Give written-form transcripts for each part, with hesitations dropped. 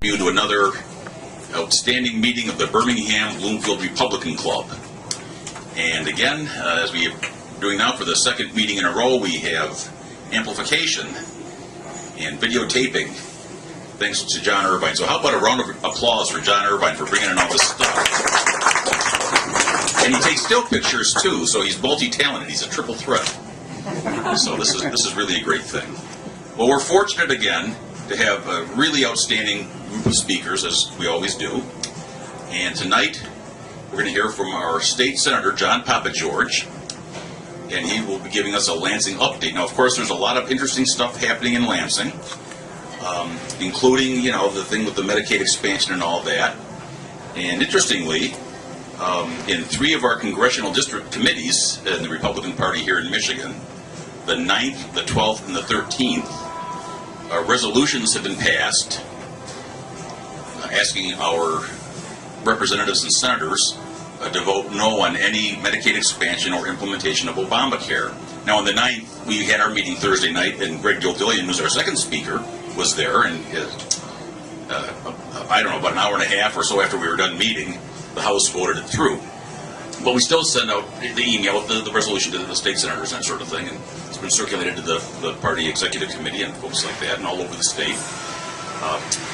you to another outstanding meeting of the Birmingham Bloomfield Republican Club. And again, as we are doing now for the second meeting in a row, we have amplification and videotaping thanks to John Irvine. So how about a round of applause for John Irvine for bringing in all this stuff. And he takes still pictures too, so he's multi-talented. He's a triple threat. So this is really a great thing. Well, we're fortunate again to have a really outstanding group of speakers, as we always do. And tonight, we're going to hear from our state senator, John Papageorge, and he will be giving us a Lansing update. Now, of course, there's a lot of interesting stuff happening in Lansing, including, the thing with the Medicaid expansion and all that. And interestingly, in 3 of our congressional district committees in the Republican Party here in Michigan, the 9th, the 12th, and the 13th, resolutions have been passed asking our representatives and senators to vote no on any Medicaid expansion or implementation of Obamacare. Now, on the 9th, we had our meeting Thursday night, and Greg Dildillian, who's our second speaker, was there, and I don't know, about an hour and a half or so after we were done meeting, the House voted it through. But we still send out the email with the resolution to the state senators and that sort of thing, and it's been circulated to the party executive committee and folks like that, and all over the state.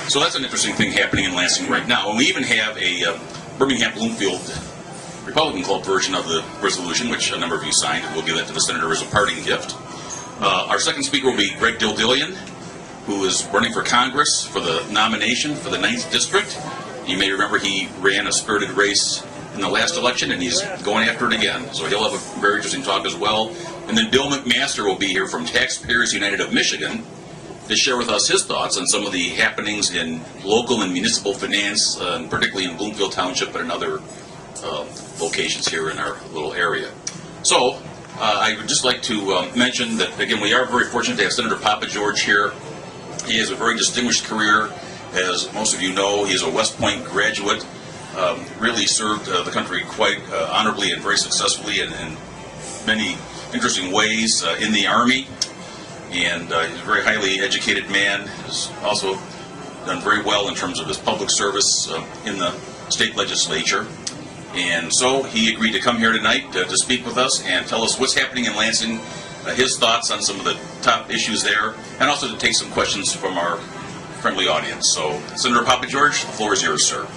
So that's an interesting thing happening in Lansing right now. And we even have a Birmingham Bloomfield Republican Club version of the resolution, which a number of you signed, and we'll give that to the senator as a parting gift. Our second speaker will be Greg Dildillian, who is running for Congress for the nomination for the 9th District. You may remember he ran a spirited race in the last election, and he's going after it again. So he'll have a very interesting talk as well. And then Bill McMaster will be here from Taxpayers United of Michigan to share with us his thoughts on some of the happenings in local and municipal finance, and particularly in Bloomfield Township, but in other locations here in our little area. So I would just like to mention that, again, we are very fortunate to have Senator Papageorge here. He has a very distinguished career. As most of you know, he is a West Point graduate, really served the country quite honorably and very successfully in many interesting ways in the Army. And he's a very highly educated man. Has also done very well in terms of his public service in the state legislature. And so he agreed to come here tonight to speak with us and tell us what's happening in Lansing, his thoughts on some of the top issues there, and also to take some questions from our friendly audience. So, Senator Papageorge, the floor is yours, sir.